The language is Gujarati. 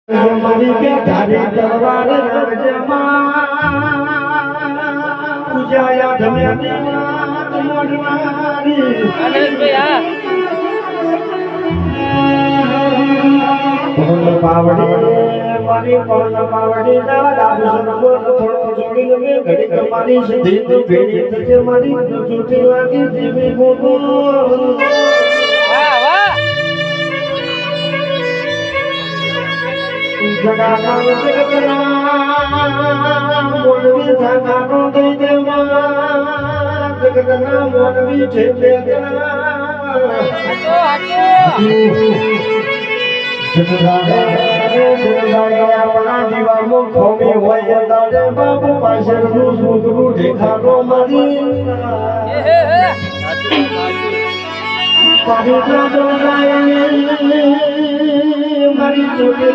મારી કે ધારી તલવાર પૂજાયા ધમ્યાની વાત મોડનારી પાવડી મારી પણ પાવડી ના ડાબસર થોડો જોડીને મે ઘડી તમારી સીધી તો ભેડી થશે મારી છૂટી લાગી જીવી બોલો જગાના જગતના મોનવી સાકાનો દઈ દેવા જગતના મોનવી છે આપણા દીવાનો ખોમી હોય દાદે બાબુ પાછળનું સૂતરું ઢેખાનો મારી મારી ચોટી